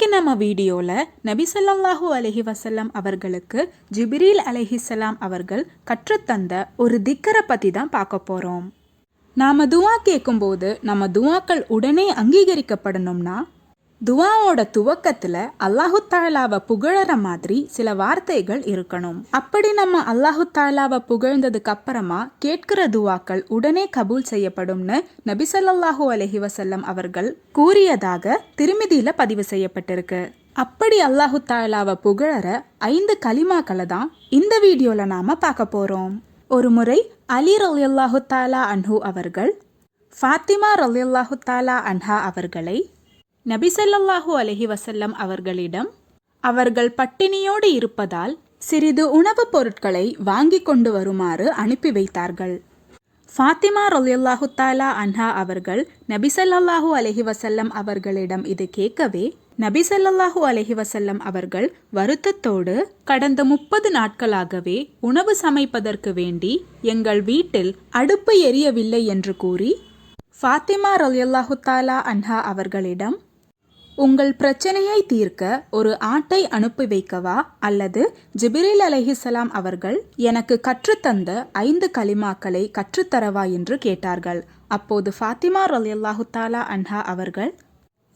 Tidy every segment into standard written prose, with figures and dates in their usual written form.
இன்னைக்கு நம்ம வீடியோவில் நபி ஸல்லல்லாஹு அலைஹி வஸல்லம் அவர்களுக்கு ஜிப்ரீல் அலைஹிஸ்ஸலாம் அவர்கள் கற்றுத்தந்த ஒரு திக்கரை பற்றி தான் பார்க்க போகிறோம். நாம் துவா கேட்கும்போது நம்ம துவாக்கள் உடனே அங்கீகரிக்கப்படணும்னா துவாவோட துவக்கத்தில் அல்லாஹு தாலாவை புகழற மாதிரி சில வார்த்தைகள் இருக்கணும். அப்படி நம்ம அல்லாஹு தாலாவை புகழ்ந்ததுக்கு அப்புறமா கேட்கிற துவாக்கள் உடனே கபூல் செய்யப்படும்னு நபி ஸல்லல்லாஹு அலைஹி வஸல்லம் அவர்கள் கூறியதாக திர்மிதியில பதிவு செய்யப்பட்டிருக்கு. அப்படி அல்லாஹு தாலாவை புகழற 5 கலிமாக்களை தான் இந்த வீடியோல நாம பார்க்க போறோம். ஒரு முறை அலி ரலியல்லாஹு தாலா அன்ஹு அவர்கள் ஃபாத்திமா ரலியல்லாஹு தாலா அன்ஹா அவர்களை நபி ஸல்லல்லாஹு அலைஹி வஸல்லம் அவர்களிடம் அவர்கள் பட்டினியோடு இருப்பதால் சிறிது உணவுப் பொருட்களை வாங்கி கொண்டு வருமாறு அனுப்பி வைத்தார்கள். ஃபாத்திமா ரலியல்லாஹு தாலா அன்ஹா அவர்கள் நபி ஸல்லல்லாஹு அலைஹி வஸல்லம் அவர்களிடம் இது கேட்கவே நபி ஸல்லல்லாஹு அலைஹி வஸல்லம் அவர்கள் வருத்தத்தோடு கடந்த 30 நாட்களாகவே உணவு சமைப்பதற்கு வேண்டி எங்கள் வீட்டில் அடுப்பு எரியவில்லை என்று கூறி ஃபாத்திமா ரலியல்லாஹு தாலா அன்ஹா அவர்களிடம் உங்கள் பிரச்சனையை தீர்க்க ஒரு ஆட்டை அனுப்பி வைக்கவா அல்லது ஜிப்ரீல் அலைஹிஸ்ஸலாம் அவர்கள் எனக்கு கற்றுத்தந்த 5 கலிமாக்களை கற்றுத்தரவா என்று கேட்டார்கள். அப்போது ஃபாத்திமா ரலியல்லாஹு தாலா அன்ஹா அவர்கள்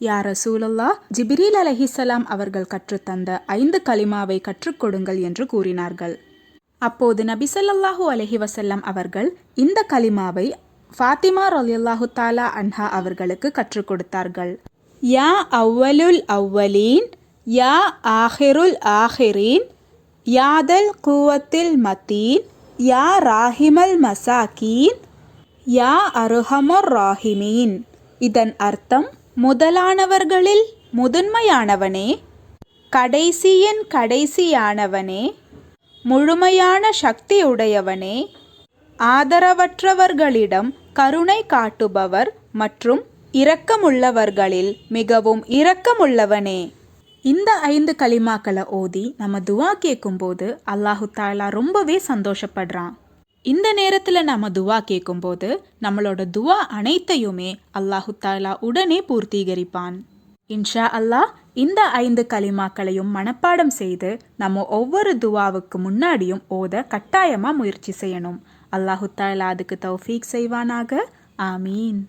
யா ரசூலல்லாஹ், ஜிப்ரீல் அலைஹிஸ்ஸலாம் அவர்கள் கற்றுத்தந்த 5 கலிமாவை கற்றுக் கொடுங்கள் என்று கூறினார்கள். அப்போது நபி ஸல்லல்லாஹு அலைஹி வஸல்லம் அவர்கள் இந்த கலிமாவை ஃபாத்திமா ரலியல்லாஹு தாலா அன்ஹா அவர்களுக்கு கற்றுக் கொடுத்தார்கள். யா அவ்வலுல் அவ்வலீன், யா ஆஹிருல் ஆஹிரீன், யாதல் குவத்தில் மத்தீன், யா ராஹிமல் மசாக்கீன், யா அருஹமுர் ராஹிமீன். இதன் அர்த்தம், முதலானவர்களில் முதன்மையானவனே, கடைசியின் கடைசியானவனே, முழுமையான சக்தி உடையவனே, ஆதரவற்றவர்களிடம் கருணை காட்டுபவர் மற்றும் இரக்கமுள்ளவர்களில் மிகவும் இரக்கமுள்ளவனே. இந்த 5 கலிமாக்களை ஓதி நம்ம துவா கேட்கும்போது அல்லாஹு தாலா ரொம்பவே சந்தோஷப்படுறான். இந்த நேரத்தில் நம்ம துவா கேட்கும்போது நம்மளோட துவா அனைத்தையுமே அல்லாஹு தாலா உடனே பூர்த்தீகரிப்பான். இன்ஷா அல்லாஹ் இந்த 5 கலிமாக்களையும் மனப்பாடம் செய்து நம்ம ஒவ்வொரு துவாவுக்கு முன்னாடியும் ஓத கட்டாயமாக முயற்சி செய்யணும். அல்லாஹு தாலா அதுக்கு தௌஃபீக் செய்வானாக. ஆமீன்.